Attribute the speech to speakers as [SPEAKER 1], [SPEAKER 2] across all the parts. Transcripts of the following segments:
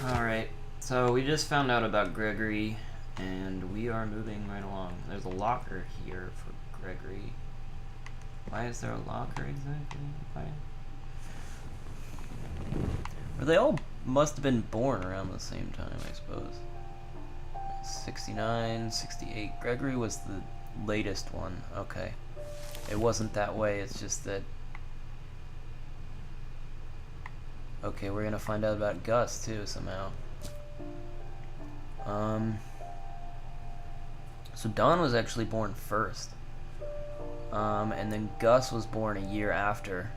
[SPEAKER 1] Alright, so we just found out about Gregory, and we are moving right along. There's a locker here for Gregory. Why is there a locker exactly? Or they all must have been born around the same time, I suppose. 69, 68. Gregory was the latest one. Okay. It wasn't that way, it's just that... Okay, we're gonna find out about Gus, too, somehow. So Don was actually born first. And then Gus was born a year after,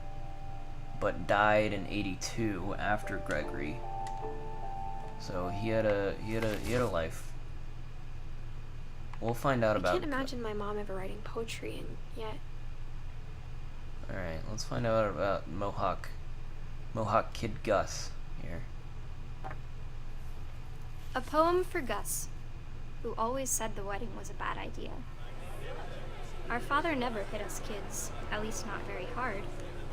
[SPEAKER 1] but died in '82 after Gregory. So he had a life. We'll find out about.
[SPEAKER 2] I can't imagine my mom ever writing poetry, and yet.
[SPEAKER 1] All right, let's find out about Mohawk Kid Gus here.
[SPEAKER 3] A poem for Gus, who always said the wedding was a bad idea. Our father never hit us kids, at least not very hard,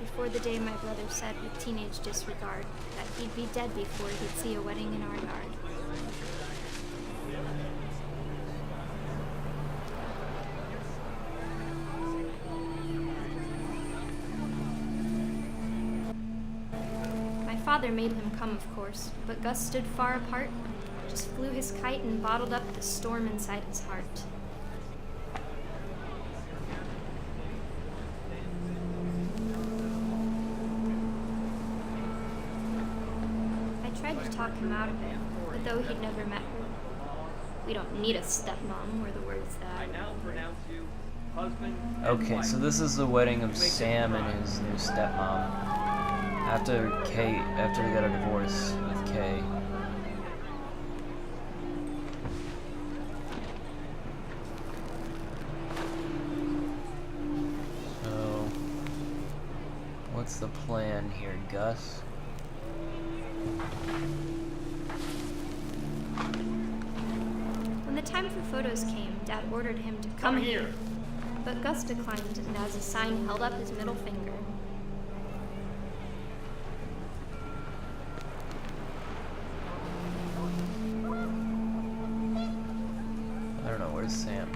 [SPEAKER 3] before the day my brother said with teenage disregard that he'd be dead before he'd see a wedding in our yard. My father made him come, of course, but Gus stood far apart, just flew his kite and bottled up the storm inside his heart. I tried to talk him out of it, but though he'd never met her, we don't need a stepmom, were the words that...
[SPEAKER 4] I now pronounce you husband and
[SPEAKER 1] Okay,
[SPEAKER 4] wife.
[SPEAKER 1] so this is the wedding of Sam and his new stepmom. After they got a divorce with Kay. So, what's the plan here, Gus?
[SPEAKER 3] When the time for photos came, Dad ordered him to come here. But Gus declined, and as a sign held up his middle finger.
[SPEAKER 1] I don't know, where's Sam?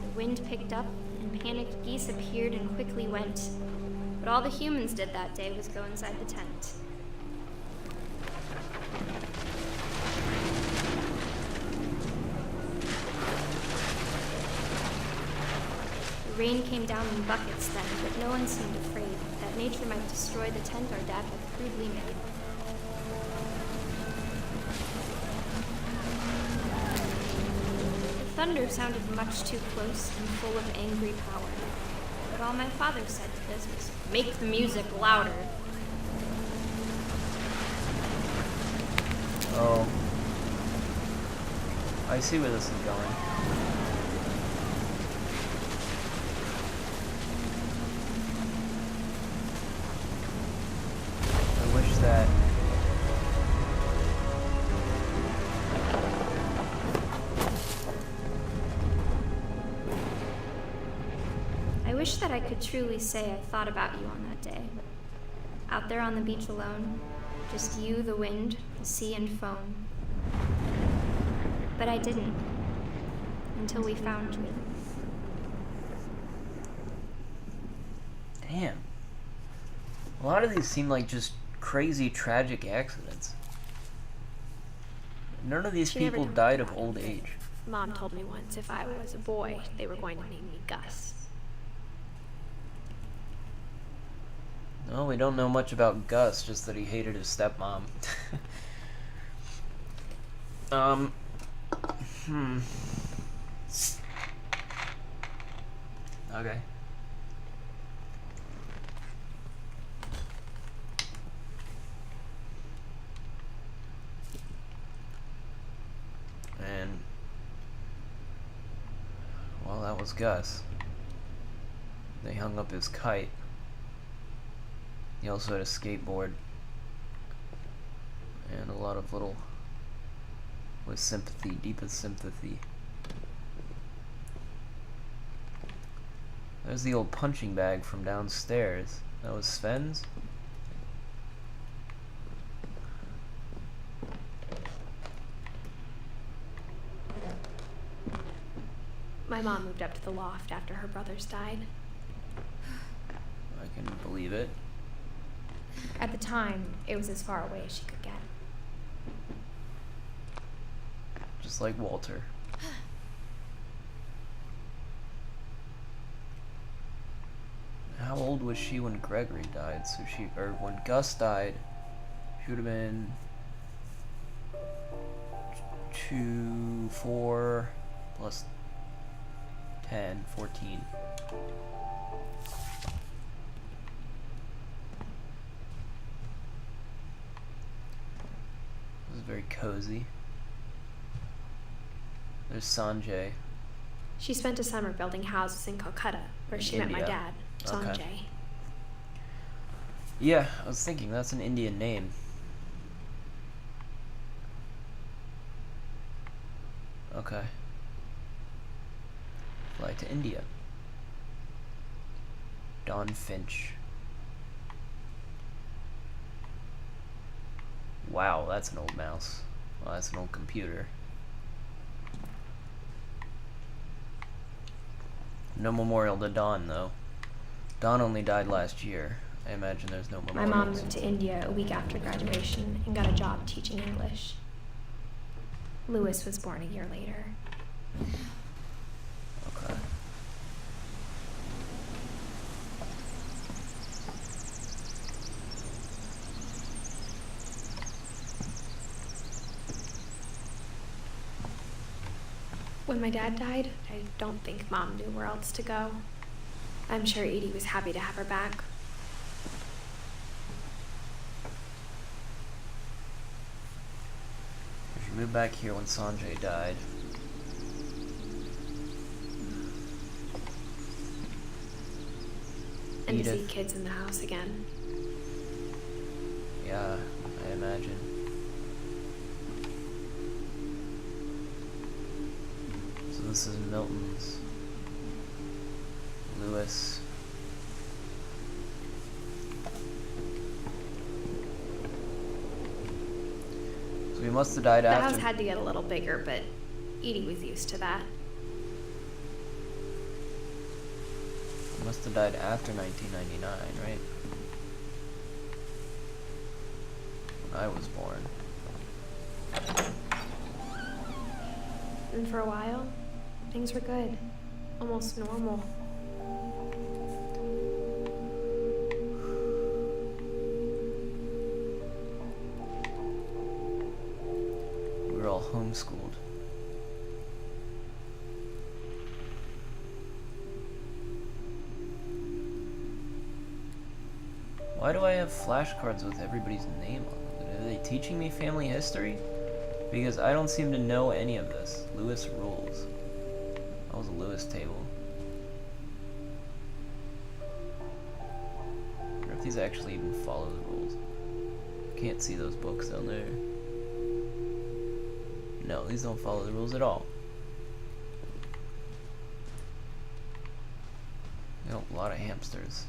[SPEAKER 3] The wind picked up, and panicked geese appeared and quickly went. But all the humans did that day was go inside the tent. The rain came down in buckets then, but no one seemed afraid that nature might destroy the tent our dad had crudely made. The thunder sounded much too close and full of angry power. But all my father said to this was, "Make the music louder."
[SPEAKER 1] Oh. I see where this is going. I wish that...
[SPEAKER 3] I wish that I could truly say I thought about you on that day. Out there on the beach alone, just you, the wind, the sea, and foam. But I didn't, until we found you.
[SPEAKER 1] Damn. A lot of these seem like just crazy, tragic accidents. None of these
[SPEAKER 2] She never
[SPEAKER 1] people
[SPEAKER 2] told
[SPEAKER 1] died
[SPEAKER 2] me
[SPEAKER 1] of
[SPEAKER 2] about
[SPEAKER 1] old
[SPEAKER 2] it.
[SPEAKER 1] age.
[SPEAKER 2] Mom told me once if I was a boy, they were going to name me Gus.
[SPEAKER 1] Well, we don't know much about Gus, just that he hated his stepmom. Okay. And... well, that was Gus. They hung up his kite. He also had a skateboard. And a lot of little... with sympathy, deepest sympathy. There's the old punching bag from downstairs. That was Sven's?
[SPEAKER 2] My mom moved up to the loft after her brothers died.
[SPEAKER 1] I can believe it.
[SPEAKER 2] At the time, it was as far away as she could get.
[SPEAKER 1] Just like Walter. How old was she when Gregory died? Or when Gus died, she would have been 2, 4, plus 10, 14. This is very cozy. There's Sanjay.
[SPEAKER 2] She spent a summer building houses in Calcutta, where she met my
[SPEAKER 1] India.
[SPEAKER 2] dad,
[SPEAKER 1] Okay.
[SPEAKER 2] Sanjay.
[SPEAKER 1] Yeah, I was thinking that's an Indian name. Okay. Fly to India. Dawn Finch. Wow, that's an old mouse. Well, that's an old computer. No memorial to Dawn, though. Dawn only died last year. I imagine there's no
[SPEAKER 2] My
[SPEAKER 1] memorial.
[SPEAKER 2] mom moved to India a week after graduation and got a job teaching English. Lewis was born a year later.
[SPEAKER 1] Okay.
[SPEAKER 2] When my dad died, I don't think Mom knew where else to go. I'm sure Edie was happy to have her back.
[SPEAKER 1] She moved back here when Sanjay died.
[SPEAKER 2] And to see
[SPEAKER 1] Edith.
[SPEAKER 2] kids in the house again.
[SPEAKER 1] Yeah, I imagine. So this is Milton's. Lewis. So he must have died
[SPEAKER 2] The
[SPEAKER 1] after.
[SPEAKER 2] house had to get a little bigger, but Edie was used to that.
[SPEAKER 1] He must have died after 1999, right? When I was born.
[SPEAKER 2] And for a while, things were good. Almost normal.
[SPEAKER 1] We were all homeschooled. Why do I have flashcards with everybody's name on them? Are they teaching me family history? Because I don't seem to know any of this. Lewis rules. That was a Lewis table. I wonder if these actually even follow the rules. Can't see those books down there. No, these don't follow the rules at all. You know, a lot of hamsters.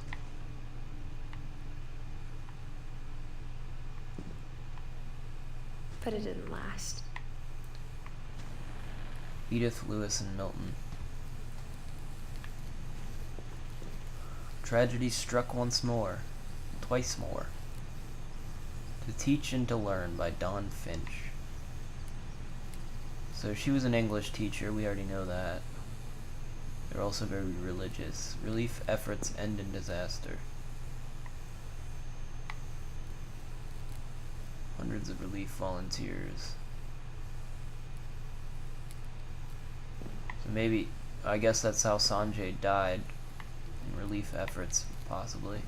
[SPEAKER 2] But it didn't last.
[SPEAKER 1] Edith, Lewis, and Milton. Tragedy struck once more, twice more. To Teach and to Learn by Dawn Finch. So she was an English teacher, we already know that. They're also very religious. Relief efforts end in disaster. Hundreds of relief volunteers. So maybe, I guess that's how Sanjay died. In relief efforts, possibly.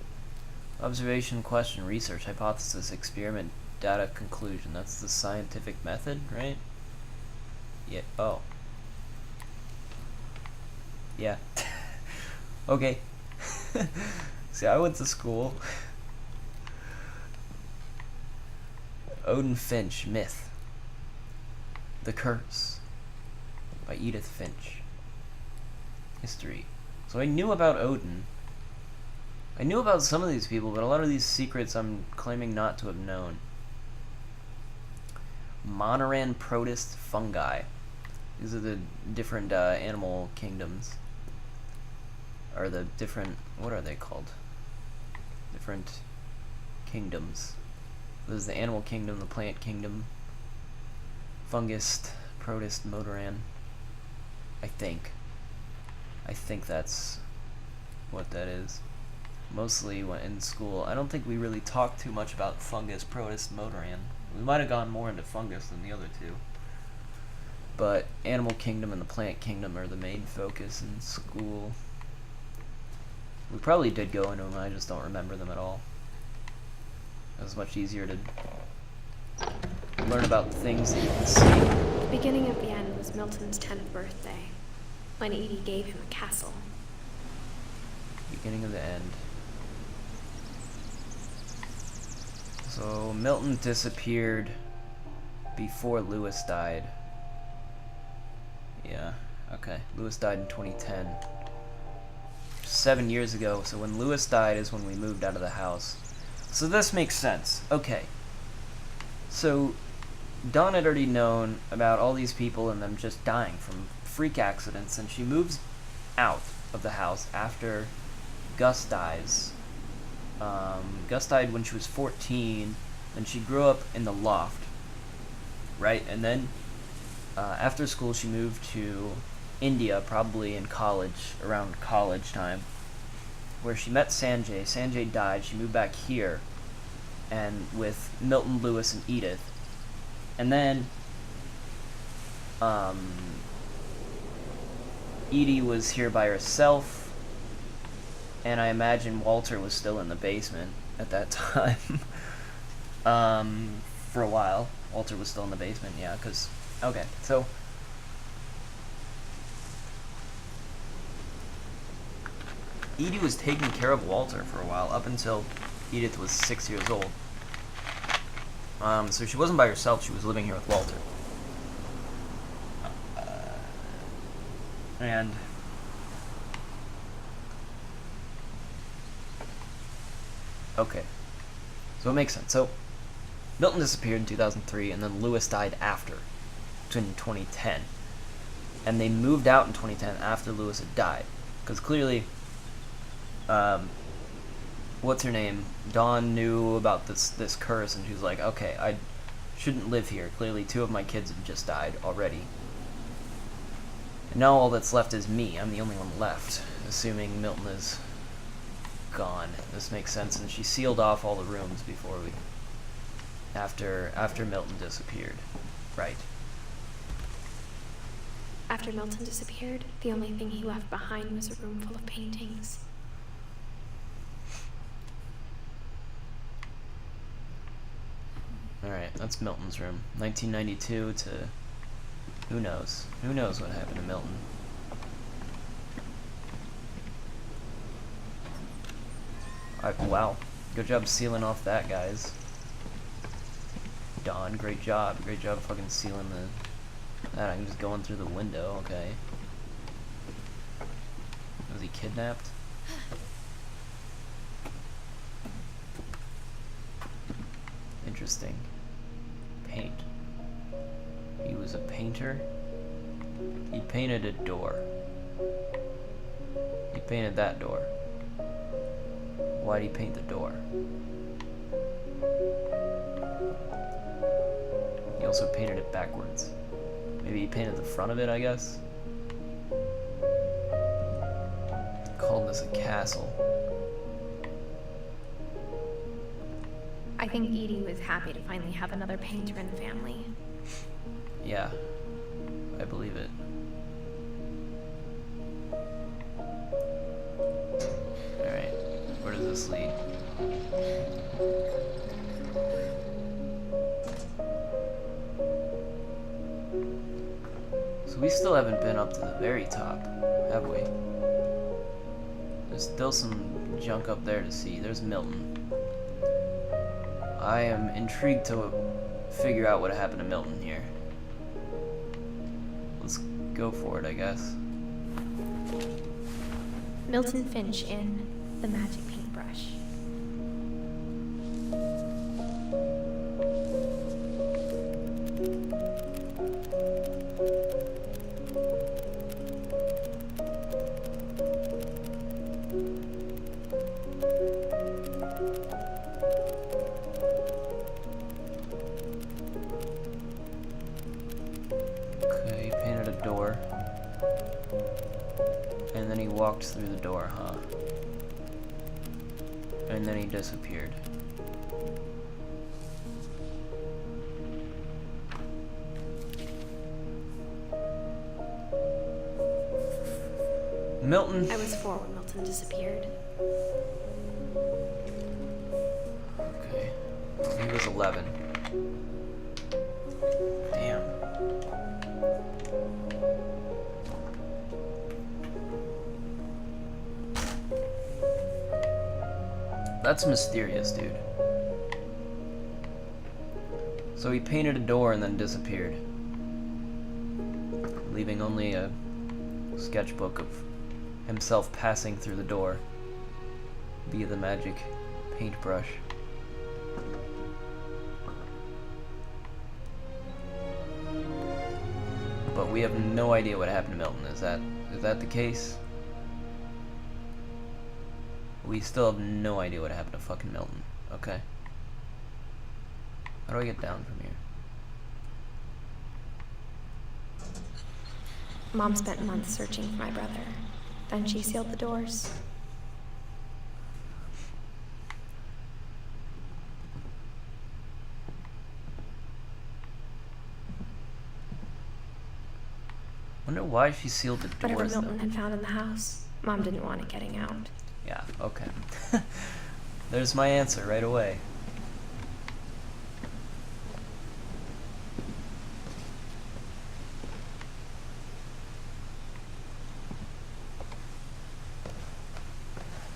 [SPEAKER 1] Observation, question, research, hypothesis, experiment, data, conclusion. That's the scientific method, right? Yeah. Oh. Yeah. Okay. See, I went to school. Odin Finch, Myth. The Curse by Edith Finch. History. So I knew about Odin. I knew about some of these people, but a lot of these secrets I'm claiming not to have known. Monoran protist fungi. These are the different animal kingdoms. Or the different... what are they called? Different kingdoms. There's the animal kingdom, the plant kingdom. Fungist, protist, motoran. I think that's what that is. Mostly when in school, I don't think we really talked too much about fungus, protist, motoran. We might have gone more into fungus than the other two. But animal kingdom and the plant kingdom are the main focus in school. We probably did go into them, I just don't remember them at all. It was much easier to learn about things that you can see.
[SPEAKER 2] The beginning of the end was Milton's 10th birthday, when Edie gave him a castle.
[SPEAKER 1] Beginning of the end. So Milton disappeared before Lewis died. Yeah, okay. Lewis died in 2010. 7 years ago, so when Lewis died is when we moved out of the house. So this makes sense. Okay. So Dawn had already known about all these people and them just dying from freak accidents, and she moves out of the house after Gus dies. Gus died when she was 14, and she grew up in the loft, right? And then after school she moved to India, probably in college, around college time, where she met Sanjay. Sanjay died, she moved back here, and with Milton, Lewis, and Edith. And then Edie was here by herself, and I imagine Walter was still in the basement at that time. For a while. Walter was still in the basement, yeah, because... okay, so... Edie was taking care of Walter for a while, up until Edith was 6 years old. So she wasn't by herself, she was living here with Walter. And... okay. So it makes sense. So, Milton disappeared in 2003, and then Lewis died after, in 2010. And they moved out in 2010 after Lewis had died. Because clearly, what's her name? Dawn knew about this curse, and she was like, okay, I shouldn't live here. Clearly 2 of my kids have just died already. And now all that's left is me. I'm the only one left, assuming Milton is gone. This makes sense, and she sealed off all the rooms before we... after Milton disappeared. Right.
[SPEAKER 2] After Milton disappeared, the only thing he left behind was a room full of paintings.
[SPEAKER 1] Alright, that's Milton's room. 1992 to... who knows? Who knows what happened to Milton? Wow. Good job sealing off that, guys. Dawn, great job. Great job fucking sealing that. I'm just going through the window, okay. Was he kidnapped? Interesting. Paint. He was a painter. He painted a door. He painted that door. Why'd he paint the door? He also painted it backwards. Maybe he painted the front of it, I guess? Called this a castle.
[SPEAKER 2] I think Edie was happy to finally have another painter in the family.
[SPEAKER 1] Yeah, I believe it. Alright, where does this lead? So we still haven't been up to the very top, have we? There's still some junk up there to see. There's Milton. I am intrigued to figure out what happened to Milton here. Let's go for it, I guess.
[SPEAKER 2] Milton Finch in The Magic Paintbrush.
[SPEAKER 1] Okay, he painted a door. And then he walked through the door, huh? And then he disappeared. Milton.
[SPEAKER 2] I was 4 when Milton disappeared.
[SPEAKER 1] Okay. He was 11. Damn. That's mysterious, dude. So he painted a door and then disappeared, leaving only a sketchbook of himself passing through the door via the magic paintbrush. But we have no idea what happened to Milton. Is that the case? We still have no idea what happened to fucking Milton. Okay. How do I get down from here?
[SPEAKER 2] Mom spent months searching for my brother. Then she sealed the doors.
[SPEAKER 1] Wonder why she sealed the
[SPEAKER 2] Whatever
[SPEAKER 1] doors,
[SPEAKER 2] Milton
[SPEAKER 1] though.
[SPEAKER 2] had found in the house, Mom didn't want it getting out.
[SPEAKER 1] Yeah, okay. There's my answer right away.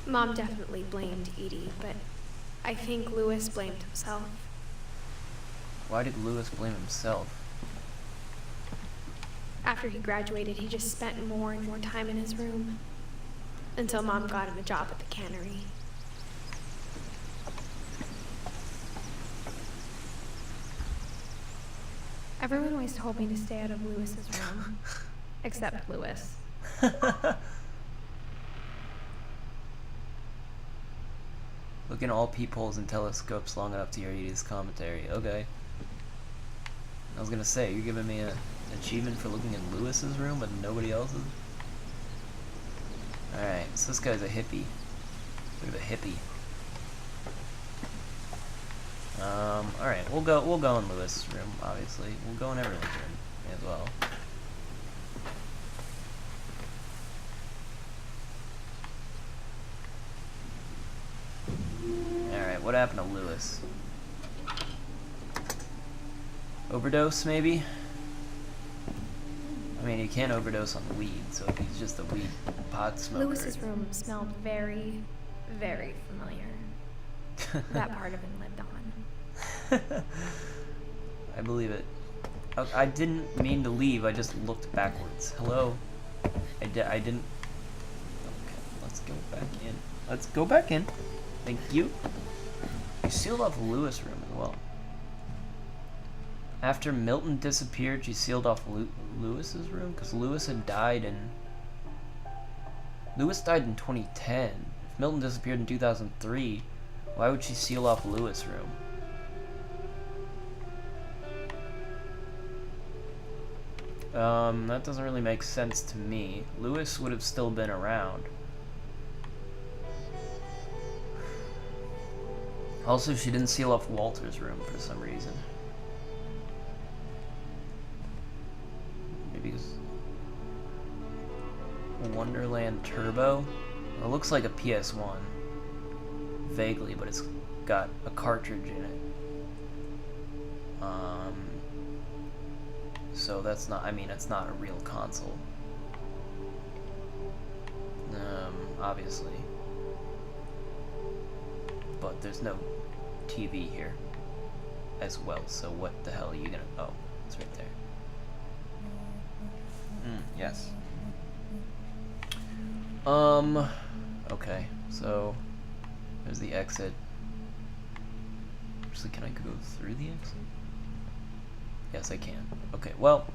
[SPEAKER 2] Mom definitely blamed Edie, but I think Lewis blamed himself.
[SPEAKER 1] Why did Lewis blame himself?
[SPEAKER 2] After he graduated, he just spent more and more time in his room. Until Mom got him a job at the cannery. Everyone always told me to stay out of Lewis's room. Except Lewis.
[SPEAKER 1] Look in all peepholes and telescopes long enough to hear Edith's commentary. Okay. I was gonna say, you're giving me an achievement for looking in Lewis's room but nobody else's? Alright, so this guy's a hippie. Bit of a hippie. Alright, we'll go in Lewis's room, obviously. We'll go in everyone's room as well. Alright, what happened to Lewis? Overdose, maybe? I mean, you can't overdose on weed, so if he's just a weed pot smoker.
[SPEAKER 2] Lewis's room smelled very, very familiar. That part of him lived on.
[SPEAKER 1] I believe it. I didn't mean to leave, I just looked backwards. Hello? I didn't... Okay, let's go back in. Let's go back in. Thank you. You sealed off Lewis' room as well. After Milton disappeared, she sealed off Lewis's room? Because Lewis had died in... Lewis died in 2010. If Milton disappeared in 2003, why would she seal off Lewis' room? That doesn't really make sense to me. Lewis would have still been around. Also, she didn't seal off Walter's room for some reason. Maybe because... Wonderland Turbo? It looks like a PS1. Vaguely, but it's got a cartridge in it. So that's not, I mean, it's not a real console. Obviously. But there's no TV here as well, so what the hell are you gonna... Oh, it's right there. Yes. Okay, so there's the exit. Actually, can I go through the exit? Yes, I can. Okay, well,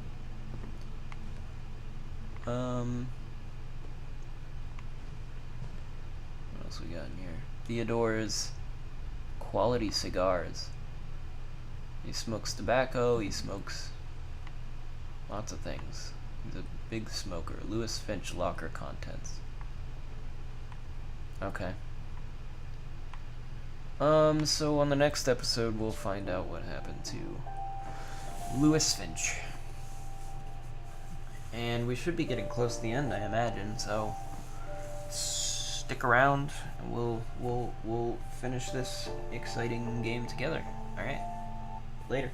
[SPEAKER 1] what else we got in here? Theodore's quality cigars. He smokes tobacco, he smokes lots of things. He's a big smoker. Lewis Finch locker contents. Okay. So on the next episode we'll find out what happened to Lewis Finch. And we should be getting close to the end, I imagine, so stick around and we'll finish this exciting game together. Alright? Later.